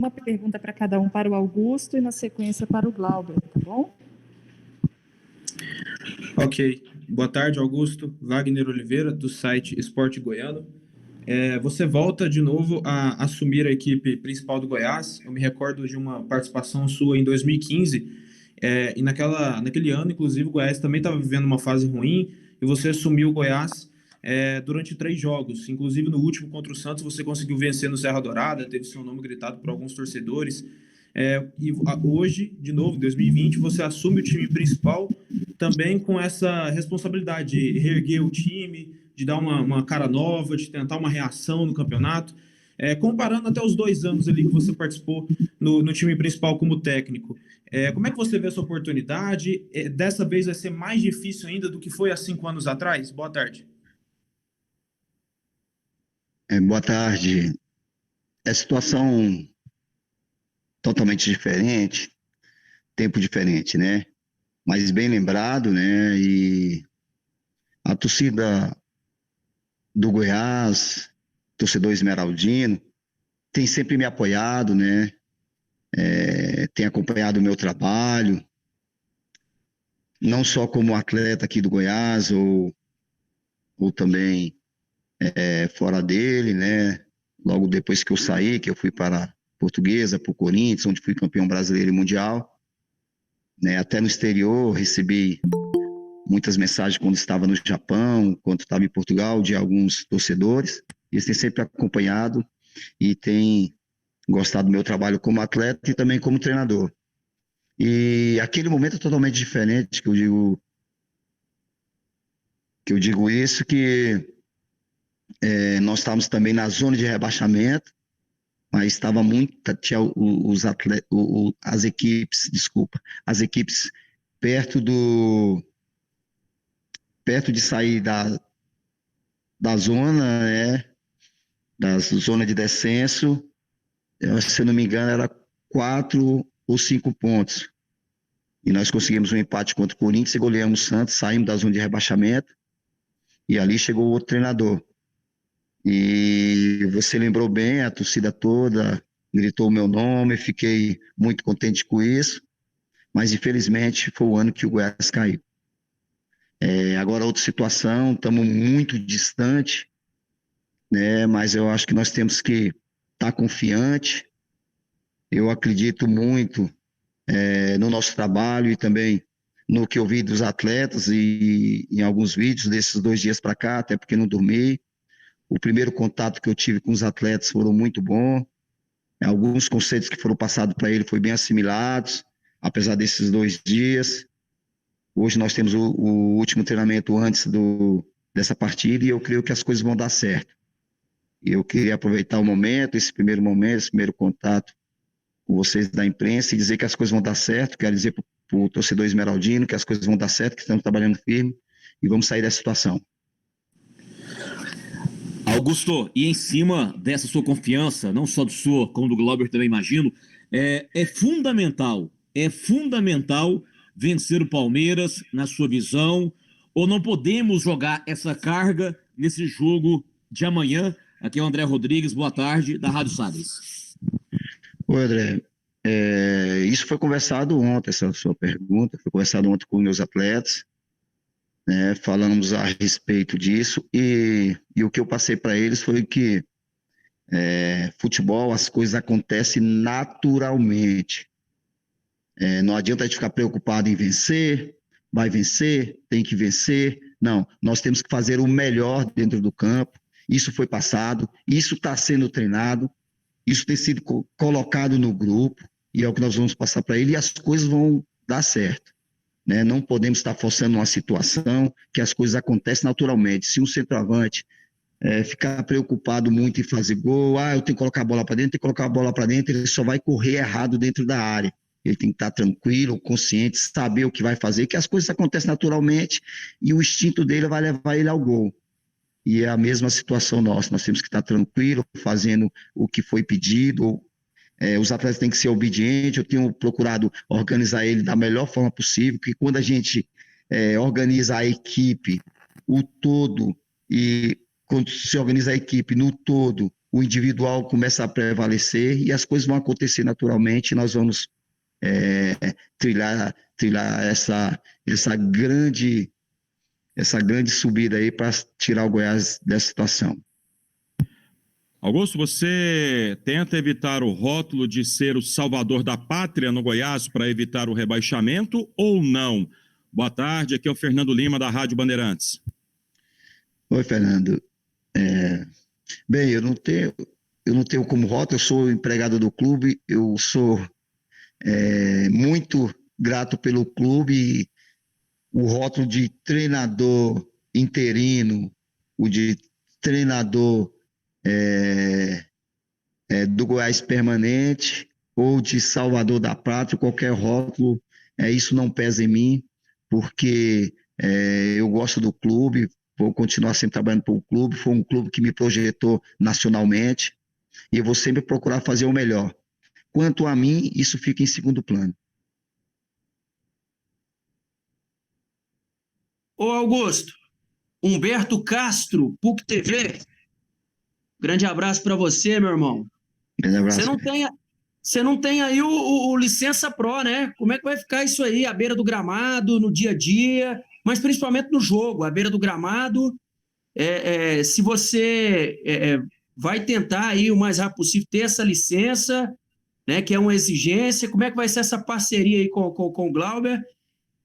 Uma pergunta para cada um, para o Augusto e na sequência para o Glauber, tá bom? Ok. Boa tarde, Augusto. Wagner Oliveira, do site Esporte Goiano. Você volta de novo a assumir a equipe principal do Goiás. Eu me recordo de uma participação sua em 2015, e naquele ano, inclusive, o Goiás também estava vivendo uma fase ruim, e você assumiu o Goiás durante 3 jogos. Inclusive, no último contra o Santos, você conseguiu vencer no Serra Dourada, teve seu nome gritado por alguns torcedores. Hoje, de novo, em 2020, você assume o time principal também com essa responsabilidade de reerguer o time, de dar uma cara nova, de tentar uma reação no campeonato. Comparando até os 2 anos ali que você participou no time principal como técnico, como é que você vê essa oportunidade? Dessa vez vai ser mais difícil ainda do que foi há 5 anos atrás? Boa tarde. Boa tarde. É situação totalmente diferente, tempo diferente, né? Mas bem lembrado, né? E a torcida do Goiás, torcedor esmeraldino, tem sempre me apoiado, né? Tem acompanhado o meu trabalho, não só como atleta aqui do Goiás, ou também fora dele, né? Logo depois que eu saí, que eu fui para a Portuguesa, para o Corinthians, onde fui campeão brasileiro e mundial, né? Até no exterior recebi muitas mensagens quando estava no Japão, quando estava em Portugal, de alguns torcedores. Eles têm sempre acompanhado e têm gostado do meu trabalho como atleta e também como treinador. E aquele momento é totalmente diferente, que eu digo isso, que nós estávamos também na zona de rebaixamento, mas estava muito, tinha as equipes perto de sair da zona, da zona de descenso. Se eu não me engano, era 4 ou 5 pontos. E nós conseguimos um empate contra o Corinthians e goleamos o Santos, saímos da zona de rebaixamento, e ali chegou o outro treinador. E você lembrou bem, a torcida toda gritou o meu nome, fiquei muito contente com isso, mas infelizmente foi o ano que o Goiás caiu. Agora outra situação, estamos muito distante, né? Mas eu acho que nós temos que estar confiante. Eu acredito muito no nosso trabalho e também no que eu vi dos atletas e em alguns vídeos desses 2 dias para cá, até porque não dormi. O primeiro contato que eu tive com os atletas foram muito bom. Alguns conceitos que foram passados para ele foram bem assimilados, apesar desses 2 dias. Hoje nós temos o último treinamento antes dessa partida e eu creio que as coisas vão dar certo. E eu queria aproveitar o momento, esse primeiro contato com vocês da imprensa e dizer que as coisas vão dar certo. Quero dizer para o torcedor esmeraldino que as coisas vão dar certo, que estamos trabalhando firme e vamos sair dessa situação. Augusto, e em cima dessa sua confiança, não só do senhor, como do Glauber também imagino, é fundamental vencer o Palmeiras, na sua visão, ou não podemos jogar essa carga nesse jogo de amanhã? Aqui é o André Rodrigues, boa tarde, da Rádio Sagres. Oi, André. Isso foi conversado ontem, essa sua pergunta, foi conversado ontem com meus atletas, né, falamos a respeito disso e o que eu passei para eles foi que futebol, as coisas acontecem naturalmente. Não adianta a gente ficar preocupado em vencer, vai vencer, tem que vencer. Não, nós temos que fazer o melhor dentro do campo. Isso foi passado, isso está sendo treinado, isso tem sido colocado no grupo e é o que nós vamos passar para ele e as coisas vão dar certo. Né? Não podemos estar forçando uma situação que as coisas acontecem naturalmente. Se um centroavante ficar preocupado muito em fazer gol, eu tenho que colocar a bola para dentro, ele só vai correr errado dentro da área. Ele tem que estar tranquilo, consciente, saber o que vai fazer, que as coisas acontecem naturalmente e o instinto dele vai levar ele ao gol. E é a mesma situação nossa, nós temos que estar tranquilo, fazendo o que foi pedido. Os atletas têm que ser obedientes, eu tenho procurado organizar ele da melhor forma possível, porque quando a gente organiza a equipe, o todo, e quando se organiza a equipe no todo, o individual começa a prevalecer e as coisas vão acontecer naturalmente. Nós vamos trilhar essa grande subida aí para tirar o Goiás dessa situação. Augusto, você tenta evitar o rótulo de ser o salvador da pátria no Goiás para evitar o rebaixamento ou não? Boa tarde, aqui é o Fernando Lima da Rádio Bandeirantes. Oi, Fernando. Bem, eu não tenho como rótulo, eu sou empregado do clube, eu sou muito grato pelo clube. O rótulo de treinador interino, o de treinador do Goiás permanente ou de Salvador da Pátria, qualquer rótulo, isso não pesa em mim, porque eu gosto do clube, vou continuar sempre trabalhando para o clube, foi um clube que me projetou nacionalmente e eu vou sempre procurar fazer o melhor. Quanto a mim, isso fica em segundo plano. Ô Augusto, Humberto Castro, PUC TV, grande abraço para você, meu irmão. Grande abraço. Você não tem aí o Licença Pro, né? Como é que vai ficar isso aí, à beira do gramado, no dia a dia, mas principalmente no jogo, à beira do gramado? Se você vai tentar aí o mais rápido possível ter essa licença, né, que é uma exigência, como é que vai ser essa parceria aí com o Glauber?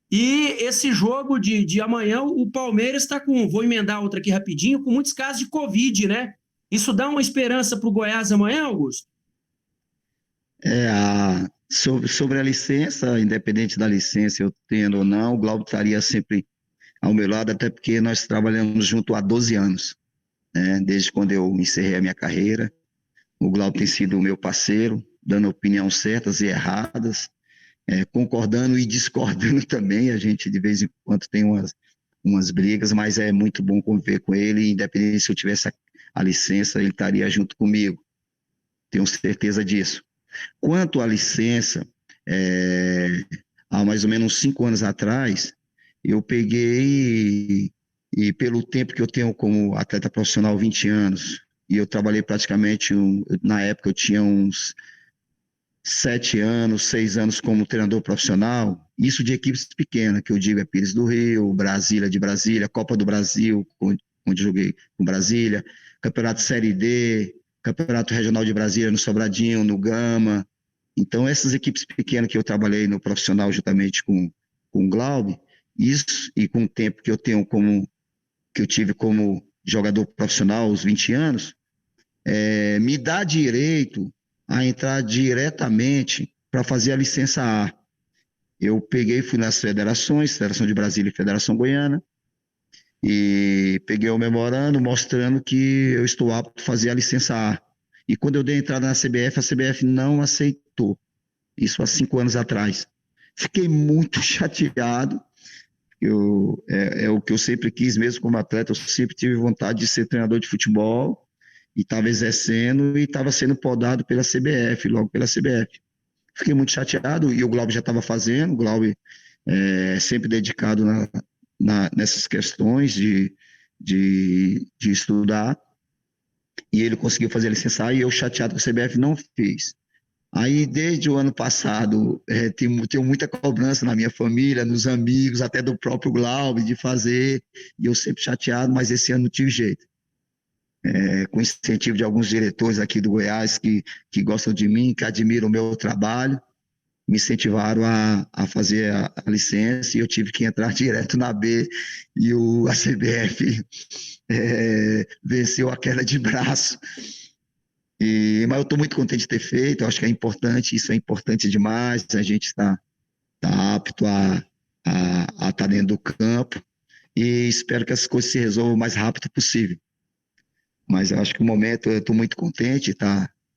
E esse jogo de amanhã, o Palmeiras está vou emendar outra aqui rapidinho, com muitos casos de Covid, né? Isso dá uma esperança para o Goiás amanhã, Augusto? Sobre a licença, independente da licença, eu tendo ou não, o Glauber estaria sempre ao meu lado, até porque nós trabalhamos junto há 12 anos, né? Desde quando eu encerrei a minha carreira. O Glauber tem sido o meu parceiro, dando opiniões certas e erradas, concordando e discordando também. A gente, de vez em quando, tem umas brigas, mas é muito bom conviver com ele, independente se eu tivesse a licença, ele estaria junto comigo. Tenho certeza disso. Quanto à licença, há mais ou menos uns 5 anos atrás, eu peguei e pelo tempo que eu tenho como atleta profissional, 20 anos, e eu trabalhei praticamente, na época eu tinha uns 7 anos, 6 anos como treinador profissional, isso de equipes pequenas, que eu digo é Pires do Rio, Brasília de Brasília, Copa do Brasil, onde joguei com Brasília, Campeonato Série D, Campeonato Regional de Brasília no Sobradinho, no Gama. Então, essas equipes pequenas que eu trabalhei no profissional juntamente com o Glauber, isso e com o tempo que eu tive como jogador profissional, os 20 anos, me dá direito a entrar diretamente para fazer a licença A. Eu fui nas federações, Federação de Brasília e Federação Goiana, e peguei o memorando mostrando que eu estou apto a fazer a licença A. E quando eu dei a entrada na CBF, a CBF não aceitou. Isso há 5 anos atrás. Fiquei muito chateado. É o que eu sempre quis, mesmo como atleta, eu sempre tive vontade de ser treinador de futebol e estava exercendo e estava sendo podado pela CBF, logo pela CBF. Fiquei muito chateado e o Glauber já estava fazendo, o Glauber sempre dedicado nessas questões de estudar, e ele conseguiu fazer a licença e eu chateado que a CBF não fez. Aí, desde o ano passado, tenho muita cobrança na minha família, nos amigos, até do próprio Glauber, de fazer, e eu sempre chateado, mas esse ano não tive jeito. Com incentivo de alguns diretores aqui do Goiás que gostam de mim, que admiram o meu trabalho, me incentivaram a fazer a licença e eu tive que entrar direto na B e a CBF venceu a queda de braço. Mas eu estou muito contente de ter feito, eu acho que é importante, isso é importante demais, a gente está apto a estar dentro do campo e espero que as coisas se resolvam o mais rápido possível. Mas eu acho que no momento eu estou muito contente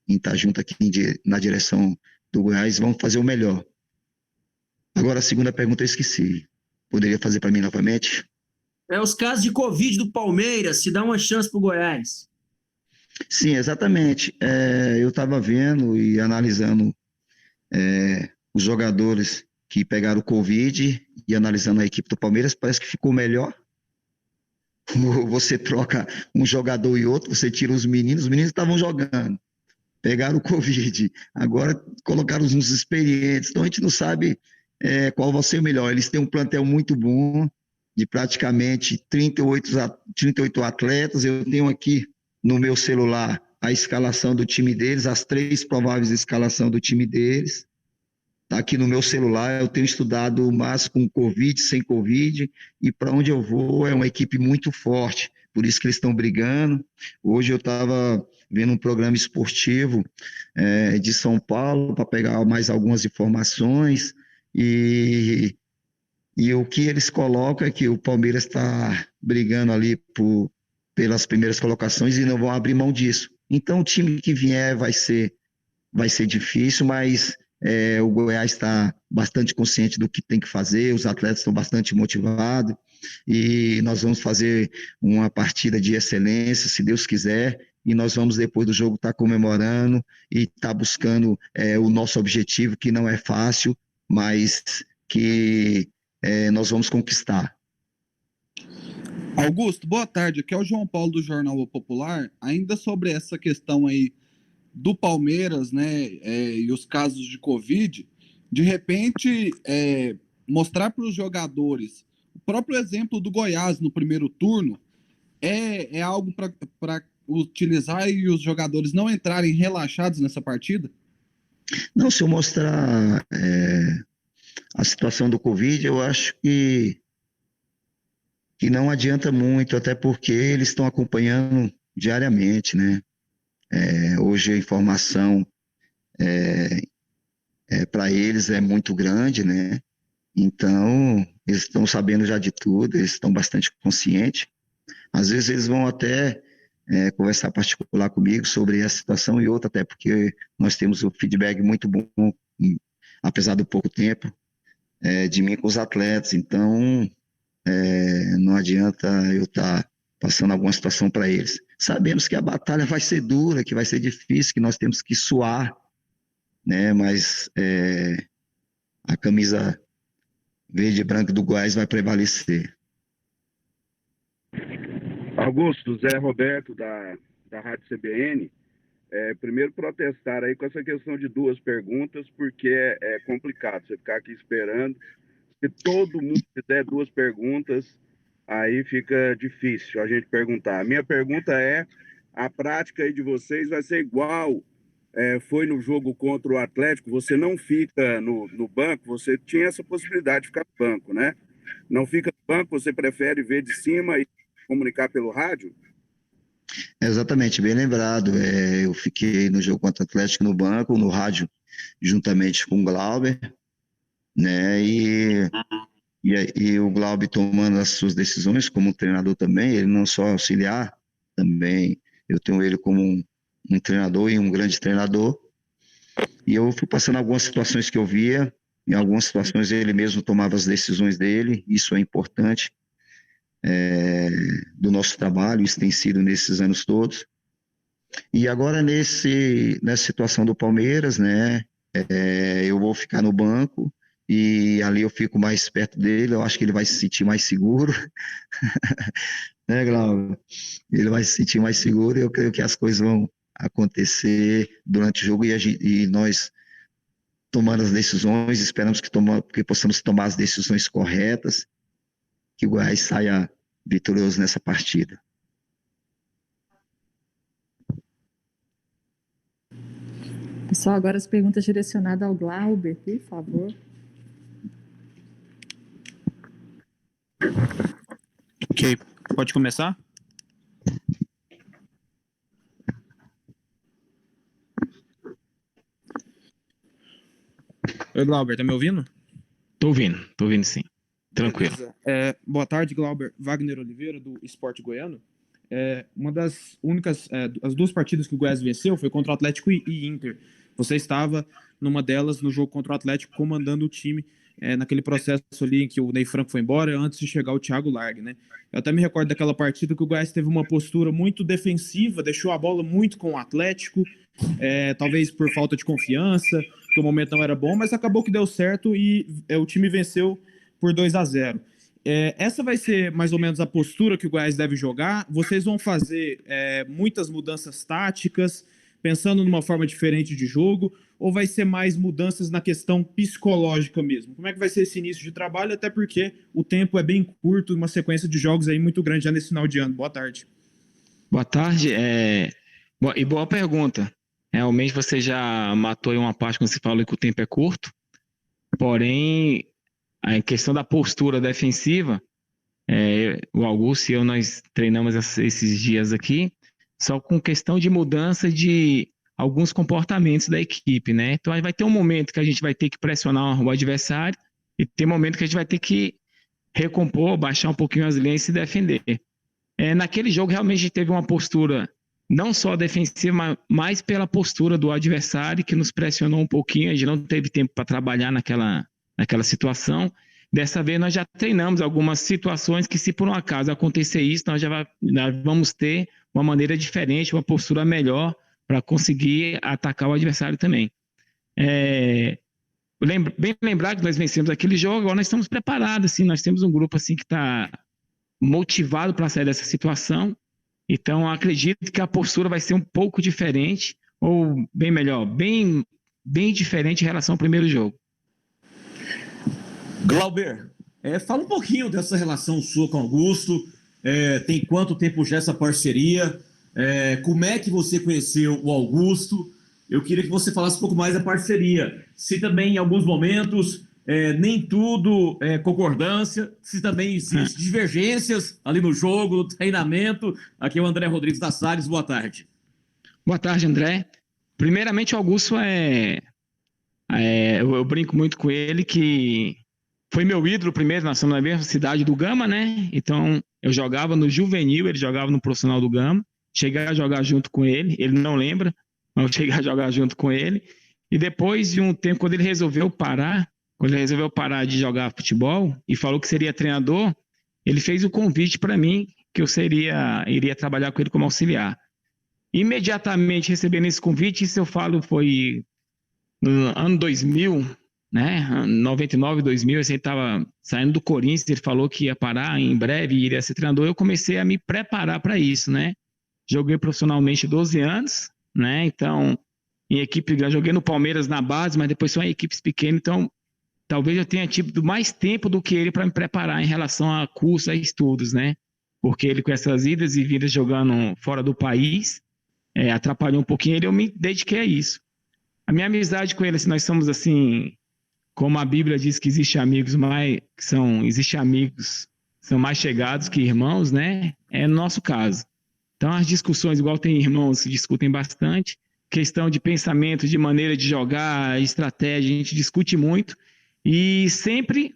em estar junto aqui na direção do Goiás, vamos fazer o melhor. Agora a segunda pergunta eu esqueci. Poderia fazer para mim novamente? Os casos de Covid do Palmeiras, se dá uma chance para o Goiás. Sim, exatamente. Eu estava vendo e analisando os jogadores que pegaram o Covid e analisando a equipe do Palmeiras, parece que ficou melhor. você troca um jogador e outro, você tira os meninos estavam jogando, pegaram o Covid, agora colocaram uns experientes, então a gente não sabe qual vai ser o melhor. Eles têm um plantel muito bom, de praticamente 38 atletas. Eu tenho aqui no meu celular a escalação do time deles, as 3 prováveis escalação do time deles. Está aqui no meu celular, eu tenho estudado mais com Covid, sem Covid, e para onde eu vou é uma equipe muito forte, por isso que eles estão brigando. Hoje eu estava vendo um programa esportivo de São Paulo para pegar mais algumas informações, e o que eles colocam é que o Palmeiras está brigando ali pelas primeiras colocações e não vão abrir mão disso. Então o time que vier vai ser difícil, mas o Goiás está bastante consciente do que tem que fazer, os atletas estão bastante motivados e nós vamos fazer uma partida de excelência, se Deus quiser, e nós vamos depois do jogo estar comemorando e estar buscando o nosso objetivo, que não é fácil, mas que nós vamos conquistar. Augusto, boa tarde. Aqui é o João Paulo do Jornal O Popular. Ainda sobre essa questão aí do Palmeiras, né, e os casos de Covid, de repente mostrar para os jogadores o próprio exemplo do Goiás no primeiro turno é algo para utilizar e os jogadores não entrarem relaxados nessa partida? Não, se eu mostrar a situação do Covid, eu acho que não adianta muito, até porque eles estão acompanhando diariamente, né? Hoje a informação para eles é muito grande, né? Então, eles estão sabendo já de tudo, eles estão bastante conscientes. Às vezes eles vão até conversar particular comigo sobre essa situação e outra, até porque nós temos um feedback muito bom, apesar do pouco tempo, de mim com os atletas. Então, não adianta eu estar passando alguma situação para eles. Sabemos que a batalha vai ser dura, que vai ser difícil, que nós temos que suar, né? Mas a camisa verde e branca do Goiás vai prevalecer. Augusto, Zé Roberto, da Rádio CBN. Primeiro protestar aí com essa questão de 2 perguntas, porque é complicado você ficar aqui esperando. Se todo mundo fizer 2 perguntas, aí fica difícil a gente perguntar. A minha pergunta é, a prática aí de vocês vai ser igual foi no jogo contra o Atlético? Você não fica no banco, você tinha essa possibilidade de ficar no banco, né? Não fica no banco, você prefere ver de cima e comunicar pelo rádio? Exatamente, bem lembrado. Eu fiquei no jogo contra o Atlético no banco, no rádio, juntamente com o Glauber, né? E o Glauber tomando as suas decisões como treinador também, ele não só auxiliar, também eu tenho ele como um treinador e um grande treinador. E eu fui passando algumas situações que eu via, em algumas situações ele mesmo tomava as decisões dele, isso é importante do nosso trabalho, isso tem sido nesses anos todos. E agora nessa situação do Palmeiras, né, eu vou ficar no banco, e ali eu fico mais perto dele, eu acho que ele vai se sentir mais seguro, né, Glauber? Ele vai se sentir mais seguro, e eu creio que as coisas vão acontecer durante o jogo, e nós tomando as decisões, esperamos que possamos tomar as decisões corretas, que o Goiás saia vitorioso nessa partida. Pessoal, agora as perguntas direcionadas ao Glauber, por favor. Ok, pode começar? Oi, Glauber, tá me ouvindo? Tô ouvindo sim. Tranquilo. Boa tarde, Glauber. Wagner Oliveira, do Sport Goiano. Uma das únicas, as 2 partidas que o Goiás venceu foi contra o Atlético e Inter. Você estava numa delas no jogo contra o Atlético, comandando o time naquele processo ali em que o Ney Franco foi embora, antes de chegar o Thiago Largue, né? Eu até me recordo daquela partida que o Goiás teve uma postura muito defensiva, deixou a bola muito com o Atlético, talvez por falta de confiança, que o momento não era bom, mas acabou que deu certo e o time venceu por 2-0. essa vai ser mais ou menos a postura que o Goiás deve jogar? Vocês vão fazer muitas mudanças táticas, pensando numa forma diferente de jogo, ou vai ser mais mudanças na questão psicológica mesmo? Como é que vai ser esse início de trabalho? Até porque o tempo é bem curto, uma sequência de jogos aí muito grande já nesse final de ano. Boa tarde. Boa tarde. E boa pergunta. Realmente você já matou aí uma parte quando você falou que o tempo é curto. Porém, a questão da postura defensiva, o Augusto e eu, nós treinamos esses dias aqui, só com questão de mudança de alguns comportamentos da equipe, né? Então, vai ter um momento que a gente vai ter que pressionar o adversário e tem momento que a gente vai ter que recompor, baixar um pouquinho as linhas e se defender. Naquele jogo, realmente, a gente teve uma postura não só defensiva, mas mais pela postura do adversário, que nos pressionou um pouquinho, a gente não teve tempo para trabalhar naquela situação. Dessa vez nós já treinamos algumas situações que, se por um acaso acontecer isso, nós vamos ter uma maneira diferente, uma postura melhor para conseguir atacar o adversário também. Bem lembrar que nós vencemos aquele jogo, agora nós estamos preparados, assim, nós temos um grupo assim, que está motivado para sair dessa situação. Então, acredito que a postura vai ser um pouco diferente, ou bem melhor, bem diferente em relação ao primeiro jogo. Glauber, fala um pouquinho dessa relação sua com o Augusto. Tem quanto tempo já essa parceria? Como é que você conheceu o Augusto? Eu queria que você falasse um pouco mais da parceria. Se também, em alguns momentos, nem tudo é concordância, se também existem divergências ali no jogo, no treinamento. Aqui é o André Rodrigues da Salles. Boa tarde. Boa tarde, André. Primeiramente, o Augusto eu brinco muito com ele que foi meu ídolo primeiro, nós somos na mesma cidade do Gama, né? Então, eu jogava no juvenil, ele jogava no profissional do Gama. Cheguei a jogar junto com ele, ele não lembra, mas eu cheguei a jogar junto com ele. E depois de um tempo, quando ele resolveu parar de jogar futebol e falou que seria treinador, ele fez o convite para mim que eu iria trabalhar com ele como auxiliar. Imediatamente recebendo esse convite, isso eu falo foi no ano 2000, né? 99, 2000, assim, ele estava saindo do Corinthians, ele falou que ia parar em breve e iria ser treinador. Eu comecei a me preparar para isso, né? Joguei profissionalmente 12 anos, né? Então, em equipe grande, joguei no Palmeiras na base, mas depois só em equipes pequenas, então talvez eu tenha tido mais tempo do que ele para me preparar em relação a cursos, a estudos, né? Porque ele, com essas idas e vindas jogando fora do país, atrapalhou um pouquinho ele, eu me dediquei a isso. A minha amizade com ele, assim, nós somos assim, como a Bíblia diz que existe amigos são mais chegados que irmãos, né? É no nosso caso. Então, as discussões, igual tem irmãos que discutem bastante, questão de pensamento, de maneira de jogar, estratégia, a gente discute muito. E sempre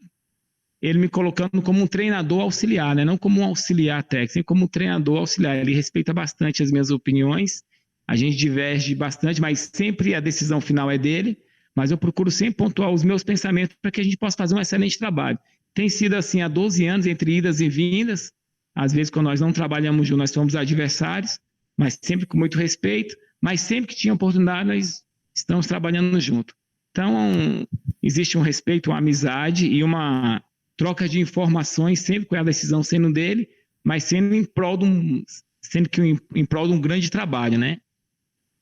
ele me colocando como um treinador auxiliar, né? Não como um auxiliar técnico, sempre como um treinador auxiliar. Ele respeita bastante as minhas opiniões, a gente diverge bastante, mas sempre a decisão final é dele. Mas eu procuro sempre pontuar os meus pensamentos para que a gente possa fazer um excelente trabalho. Tem sido assim há 12 anos, entre idas e vindas. Às vezes, quando nós não trabalhamos juntos, nós somos adversários, mas sempre com muito respeito. Mas sempre que tinha oportunidade, nós estamos trabalhando junto. Então, existe um respeito, uma amizade e uma troca de informações, sempre com a decisão sendo dele, mas sendo em prol de um grande trabalho, né?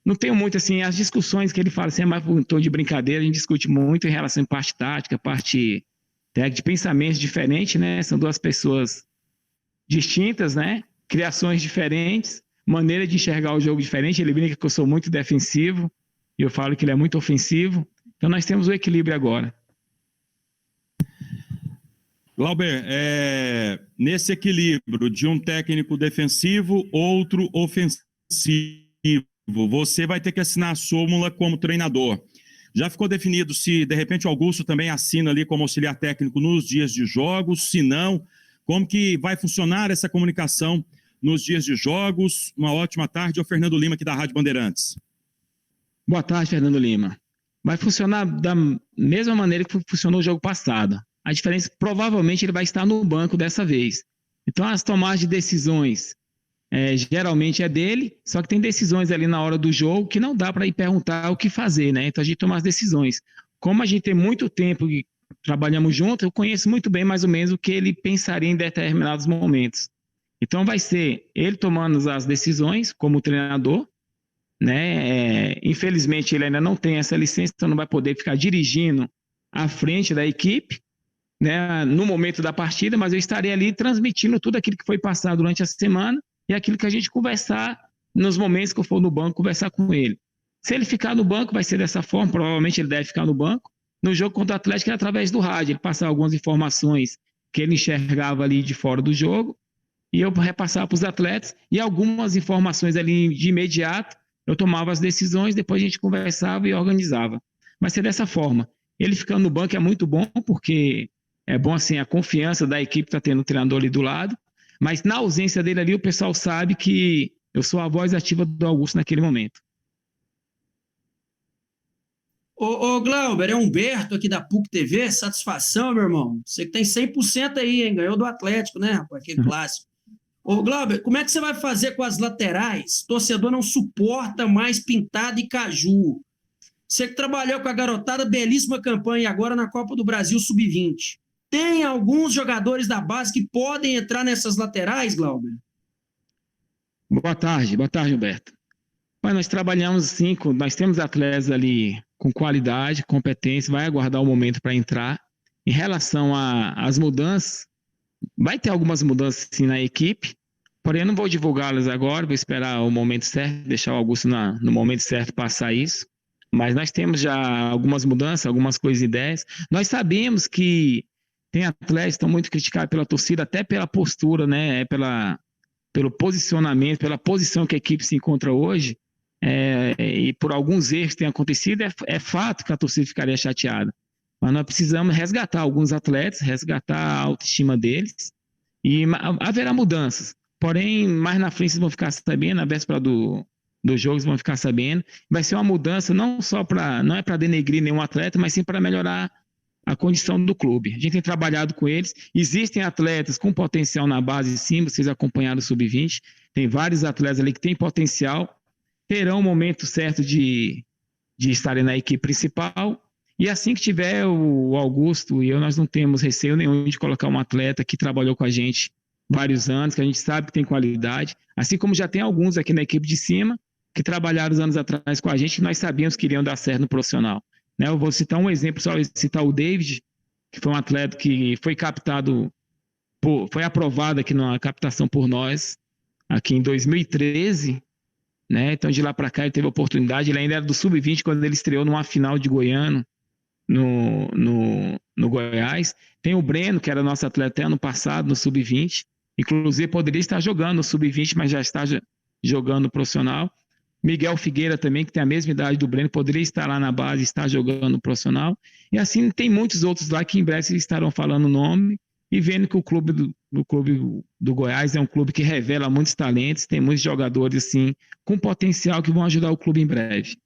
Não tenho muito, assim, as discussões que ele fala, assim, é mais por tom de brincadeira, a gente discute muito em relação à parte tática, parte técnica, de pensamentos diferentes, né? São duas pessoas distintas, né? Criações diferentes, maneira de enxergar o jogo diferente. Ele brinca que eu sou muito defensivo e eu falo que ele é muito ofensivo. Então, nós temos o equilíbrio agora. Glauber, nesse equilíbrio de um técnico defensivo, outro ofensivo, você vai ter que assinar a súmula como treinador. Já ficou definido se, de repente, o Augusto também assina ali como auxiliar técnico nos dias de jogos? Se não, como que vai funcionar essa comunicação nos dias de jogos? Uma ótima tarde. É o Fernando Lima, aqui da Rádio Bandeirantes. Boa tarde, Fernando Lima. Vai funcionar da mesma maneira que funcionou o jogo passado. A diferença, provavelmente, ele vai estar no banco dessa vez. Então, as tomadas de decisões geralmente é dele, só que tem decisões ali na hora do jogo que não dá para ir perguntar o que fazer, né? Então, a gente toma as decisões. Como a gente tem muito tempo trabalhamos junto, eu conheço muito bem mais ou menos o que ele pensaria em determinados momentos. Então vai ser ele tomando as decisões como treinador, né? Infelizmente ele ainda não tem essa licença, então não vai poder ficar dirigindo à frente da equipe, né, no momento da partida, mas eu estarei ali transmitindo tudo aquilo que foi passado durante a semana e aquilo que a gente conversar nos momentos que eu for no banco conversar com ele. Se ele ficar no banco, vai ser dessa forma, provavelmente ele deve ficar no banco. No jogo contra o Atlético, era através do rádio, ele passava algumas informações que ele enxergava ali de fora do jogo, e eu repassava para os atletas, e algumas informações ali de imediato, eu tomava as decisões, depois a gente conversava e organizava. Vai ser dessa forma. Ele ficando no banco é muito bom, porque é bom assim, a confiança da equipe está tendo o treinador ali do lado, mas na ausência dele ali, o pessoal sabe que eu sou a voz ativa do Augusto naquele momento. Ô Glauber, é Humberto aqui da PUC TV, satisfação, meu irmão. Você que tem 100% aí, hein? Ganhou do Atlético, né, rapaz? Aquele clássico. Ô Glauber, como é que você vai fazer com as laterais? Torcedor não suporta mais Pintado e Caju. Você que trabalhou com a garotada, belíssima campanha agora na Copa do Brasil Sub-20. Tem alguns jogadores da base que podem entrar nessas laterais, Glauber? Boa tarde, Humberto. Mas nós trabalhamos assim, nós temos atletas ali com qualidade, competência, vai aguardar o momento para entrar. Em relação às mudanças, vai ter algumas mudanças sim na equipe, porém eu não vou divulgá-las agora, vou esperar o momento certo, deixar o Augusto no momento certo passar isso. Mas nós temos já algumas mudanças, algumas coisas, ideias. Nós sabemos que tem atletas que estão muito criticados pela torcida, até pela postura, né? Pelo posicionamento, pela posição que a equipe se encontra hoje, e por alguns erros que têm acontecido, é fato que a torcida ficaria chateada. Mas nós precisamos resgatar alguns atletas, resgatar a autoestima deles, e haverá mudanças. Porém, mais na frente vocês vão ficar sabendo, na véspera do jogo vocês vão ficar sabendo. Vai ser uma mudança não é para denegrir nenhum atleta, mas sim para melhorar a condição do clube. A gente tem trabalhado com eles. Existem atletas com potencial na base, sim, vocês acompanharam o Sub-20. Tem vários atletas ali que têm potencial, terão o momento certo de estarem na equipe principal. E assim que tiver o Augusto e eu, nós não temos receio nenhum de colocar um atleta que trabalhou com a gente vários anos, que a gente sabe que tem qualidade, assim como já tem alguns aqui na equipe de cima que trabalharam os anos atrás com a gente, que nós sabíamos que iriam dar certo no profissional. Né? Eu vou citar um exemplo, só citar o David, que foi um atleta que foi captado, foi aprovado aqui na captação por nós, aqui em 2013, né? Então de lá para cá ele teve a oportunidade, ele ainda era do Sub-20 quando ele estreou numa final de Goiano, no Goiás. Tem o Breno, que era nosso atleta ano passado no Sub-20, inclusive poderia estar jogando no Sub-20, mas já está jogando no profissional. Miguel Figueira também, que tem a mesma idade do Breno, poderia estar lá na base, está jogando no profissional. E assim tem muitos outros lá que em breve estarão falando o nome e vendo que o clube do Goiás é um clube que revela muitos talentos, tem muitos jogadores assim, com potencial que vão ajudar o clube em breve.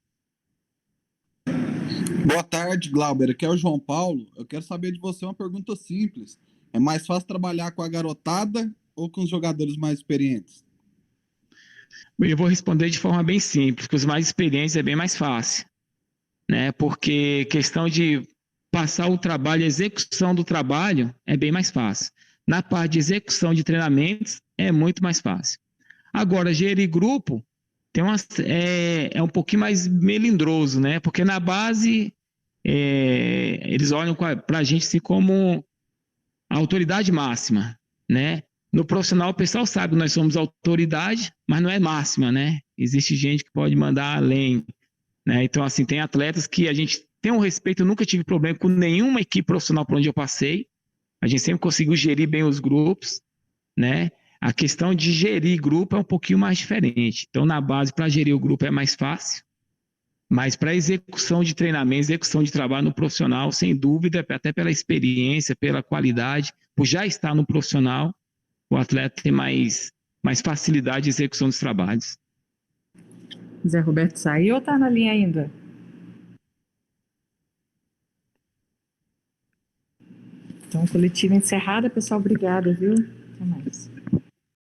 Boa tarde, Glauber. Aqui é o João Paulo. Eu quero saber de você uma pergunta simples. É mais fácil trabalhar com a garotada ou com os jogadores mais experientes? Eu vou responder de forma bem simples, que os mais experientes é bem mais fácil, né? Porque questão de passar o trabalho, a execução do trabalho é bem mais fácil. Na parte de execução de treinamentos é muito mais fácil. Agora, gerir grupo é um pouquinho mais melindroso, né? Porque na base eles olham para a gente assim como a autoridade máxima, né? No profissional, o pessoal sabe que nós somos autoridade, mas não é máxima, né? Existe gente que pode mandar além, né? Então, assim, tem atletas que a gente tem um respeito, eu nunca tive problema com nenhuma equipe profissional por onde eu passei. A gente sempre conseguiu gerir bem os grupos, né? A questão de gerir grupo é um pouquinho mais diferente. Então, na base, para gerir o grupo é mais fácil, mas para execução de treinamento, execução de trabalho no profissional, sem dúvida, até pela experiência, pela qualidade, por já estar no profissional, o atleta tem mais facilidade de execução dos trabalhos. Zé Roberto saiu ou está na linha ainda? Então, coletiva encerrada, pessoal. Obrigada, viu? Até mais.